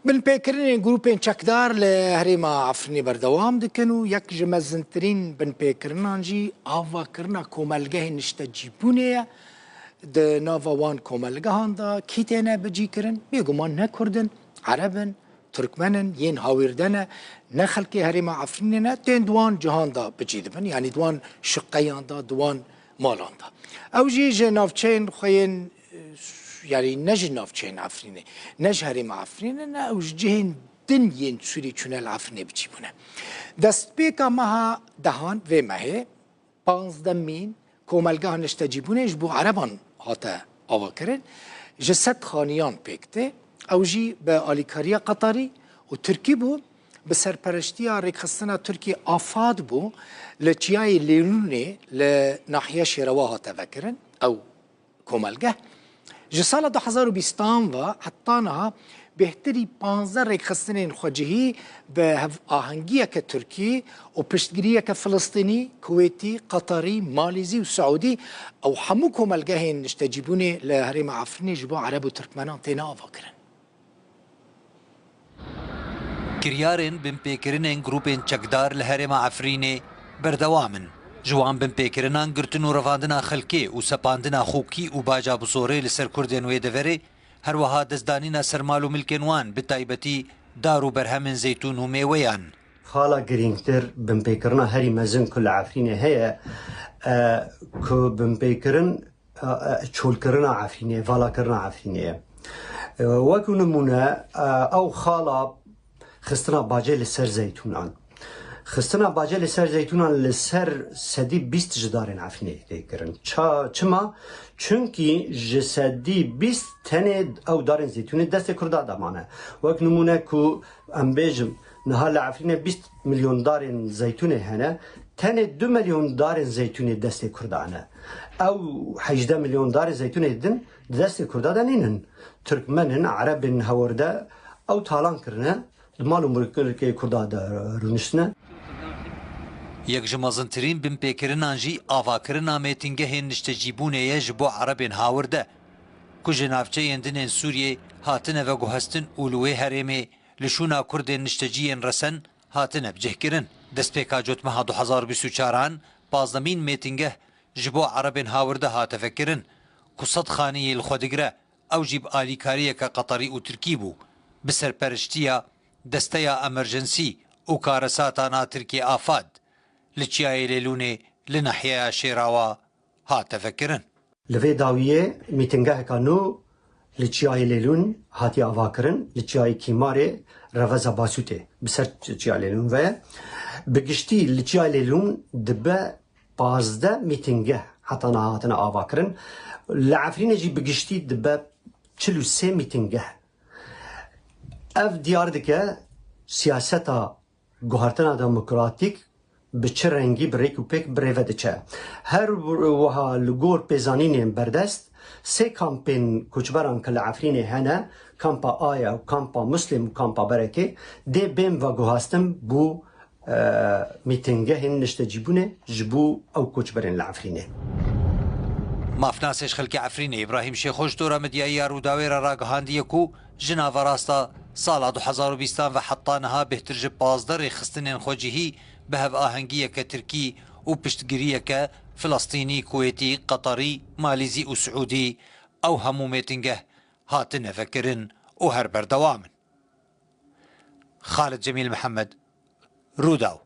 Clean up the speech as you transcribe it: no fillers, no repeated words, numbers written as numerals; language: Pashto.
من پیکرین گروپین چکدار لهرما عفرینی بردوام دکنو یک جمزنترین بن پیکرنان جی آوا کرنا کوملگه نشتجیبونه د ناوان کوملگه هاندا کیتینه بجی کرن بیگمان نه کردن عربن ترکمنن ین هاویردنه نه خلقی هرما عفرینی نه تین دوان جهان دا بجی دبن یعنی دوان شقیان دا دوان مالان دا او جی جنافچین خوین يعني نج نافچین عفرینه نج هرم عفرینه نه اوج جهن دنین سوری چونه العفرینه بچیبونه دست بیکا مها دهان و مه 15 مین کوملگاه نشتجیبونه جبو عربان هاتا آوا کرن جسد خانیان پیکته اوجی به آلیکاریا قطری و ترکی بو به سرپرشتی ریخستنا ترکی آفاد بو لچیای لیلونه لناحیه شیروا هاتا وکرن او کوملگاه جسال 2020 و حتانا بهتری 15 ریخستنین خوجهی به آهنگیه که ترکی و پشتگیریه که فلسطینی، کویتی، قطری، مالیزی و سعودی او همو کوملگهین نشتجیبونه لهرم عفرینی جبو عرب و ترکمنان تینا آوا کرن. کریارین بن پیکرینین گروپین چکدار لهرم عفرینی بردوامن. جوان بن پیکرنان گرتن و رواندنا خلکی و سپاندنا خوکی و باجا بزوره لسر کردین وی دوره هر وها دزدانینا سرمال و ملکنوان بتایبتی دارو برهمن زیتون و میویان خالا گرینگتر بن پیکرنا هری مزن کل عفرینه هیا که بن پیکرن چول کرنا عفرینه والا کرنا عفرینه وکو نمونه او خالا خستنا باجه لسر زیتونان خستنا باجه لسر زیتونان لسر سدی 20 جدارن عفینه دیگرن چما؟ چونکی جسدی 20 تنه او دارن زیتونه دست کرده دامانه وقت نمونه که ام بیجم نهال عفینه 20 میلیون دارن زیتونه هنه تنه 2 میلیون دارن زیتونه دست کردانه او 18 میلیون دارن زیتونه دن دست کرده دانینن ترکمنن عربن هورده او تالان کرنه مالو مرکل که کرده رونشنه یک جمازنترین بن پیکرنان جی آواکرنا میتینگه هن نشتجیبونه یج بو عربین هاورده که جنافچه یندنین سوریه هاتنه و گوهستن اولوه هرمه لشونا کردین نشتجیین رسن هاتنه بجه کرن دست پیکا جوت مها 2024 پازدمین میتینگه جبو عربین هاورده هاته فکرن که صد خانیه الخودگره او جیب آلیکاریه که قطری و ترکی بو بسر پرشتیا دستیا امرجنسی و کارساتانا ترکی آفاد لچیای لیلونه لناحیه شیراوا هات فکرن لفی داویه میتنگه کانو لچیای لیلون هاتی آواکرن لچیای کیماره روزا باسوته بسر لچیای لیلون و بگشتی لچیای لیلون دبه 15 میتنگه حتی هاتنا آواکرن لعفرین جی بگشتی دبه 43 میتنگه اف دیار دکه سیاستا گوهرتنا دموکراتیک به چه رنگی بریک و پیک بریوده چه هر وها لگور پیزانین بردست سه کامپین کچبران کل عفرین هنه کامپا آیا و کامپا مسلم و کامپا برکه ده بیم و گوهستم بو میتنگه هن نشتجیبونه جبو او کچبرین لعفرینه مافناسش خلق عفرینه ابراهیم شیخوش دورا مدیایی روداوی را راگهاندیه کو جناو راستا سال 2020 و حطانها بهتر جب بازدر خستنین خوجهی به هف آهنگیه که ترکی و پشتگیریه که فلسطینی، کویتی، قطری، مالیزی و سعودی او همو میتنگه هاتن فکرن و هر بردوامن. خالد جمیل محمد، روداو.